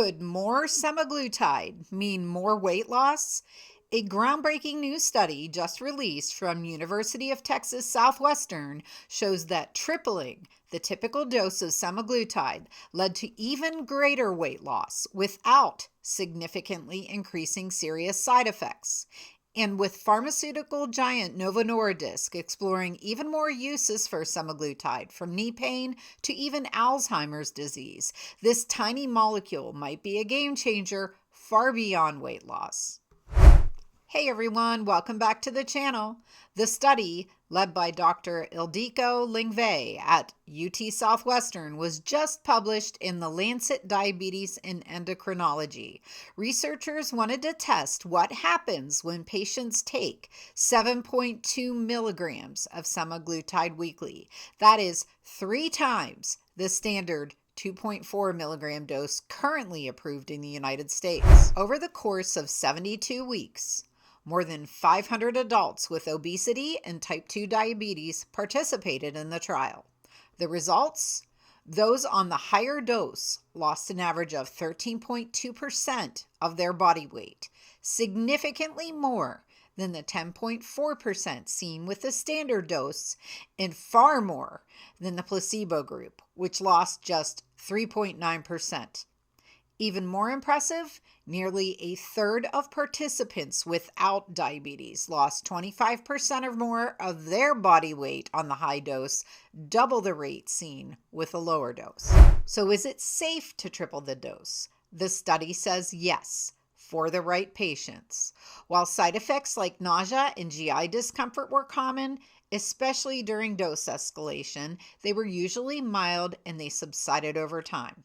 Could more semaglutide mean more weight loss? A groundbreaking new study just released from University of Texas Southwestern shows that tripling the typical dose of semaglutide led to even greater weight loss without significantly increasing serious side effects. And with pharmaceutical giant Novo Nordisk exploring even more uses for semaglutide, from knee pain to even Alzheimer's disease, this tiny molecule might be a game changer far beyond weight loss. Hey everyone, welcome back to the channel. The study, led by Dr. Ildiko Lingvay at UT Southwestern, was just published in the Lancet Diabetes and Endocrinology. Researchers wanted to test what happens when patients take 7.2 milligrams of semaglutide weekly. That is 3 times the standard 2.4 milligram dose currently approved in the United States. Over the course of 72 weeks, more than 500 adults with obesity and type 2 diabetes participated in the trial. The results? Those on the higher dose lost an average of 13.2% of their body weight, significantly more than the 10.4% seen with the standard dose, and far more than the placebo group, which lost just 3.9%. Even more impressive, nearly a third of participants without diabetes lost 25% or more of their body weight on the high dose, double the rate seen with a lower dose. So is it safe to triple the dose? The study says yes, for the right patients. While side effects like nausea and GI discomfort were common, especially during dose escalation, they were usually mild and they subsided over time.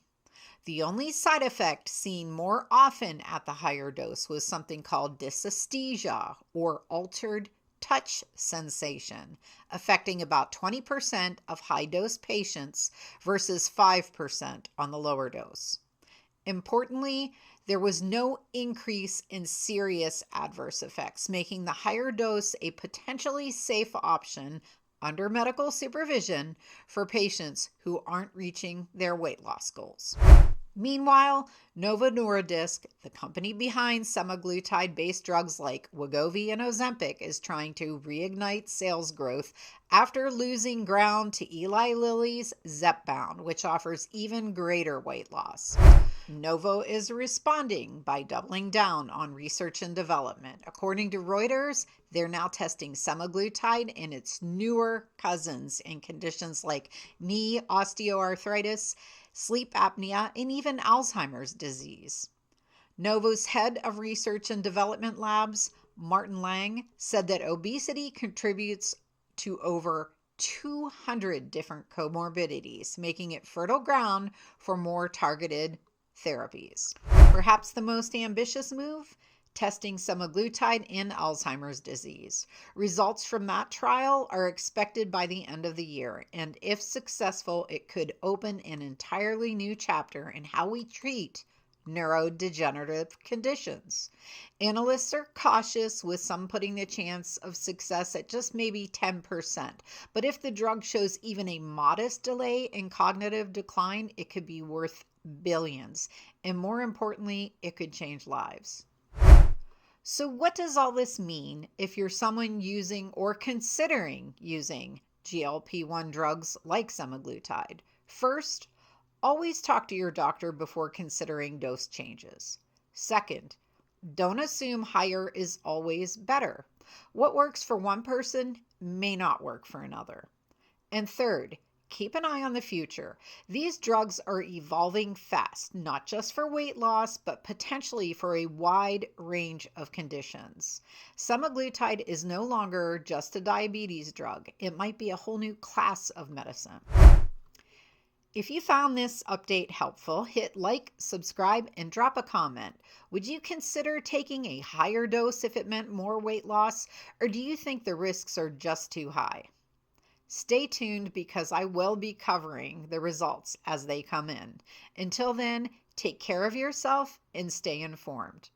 The only side effect seen more often at the higher dose was something called dysesthesia, or altered touch sensation, affecting about 20% of high-dose patients versus 5% on the lower dose. Importantly, there was no increase in serious adverse effects, making the higher dose a potentially safe option under medical supervision for patients who aren't reaching their weight loss goals. Meanwhile, Novo Nordisk, the company behind semaglutide-based drugs like Wegovy and Ozempic, is trying to reignite sales growth after losing ground to Eli Lilly's Zepbound, which offers even greater weight loss. Novo is responding by doubling down on research and development. According to Reuters, they're now testing semaglutide and its newer cousins in conditions like knee osteoarthritis, sleep apnea, and even Alzheimer's disease. Novo's head of research and development labs, Martin Lang, said that obesity contributes to over 200 different comorbidities, making it fertile ground for more targeted therapies. Perhaps the most ambitious move? Testing semaglutide in Alzheimer's disease. Results from that trial are expected by the end of the year, and if successful, it could open an entirely new chapter in how we treat neurodegenerative conditions. Analysts are cautious, with some putting the chance of success at just maybe 10%. But if the drug shows even a modest delay in cognitive decline, it could be worth billions. And more importantly, it could change lives. So what does all this mean if you're someone using or considering using GLP-1 drugs like semaglutide? First, always talk to your doctor before considering dose changes. Second, don't assume higher is always better. What works for one person may not work for another. And third, keep an eye on the future. These drugs are evolving fast, not just for weight loss, but potentially for a wide range of conditions. Semaglutide is no longer just a diabetes drug. It might be a whole new class of medicine. If you found this update helpful, hit like, subscribe, and drop a comment. Would you consider taking a higher dose if it meant more weight loss, or do you think the risks are just too high? Stay tuned because I will be covering the results as they come in. Until then, take care of yourself and stay informed.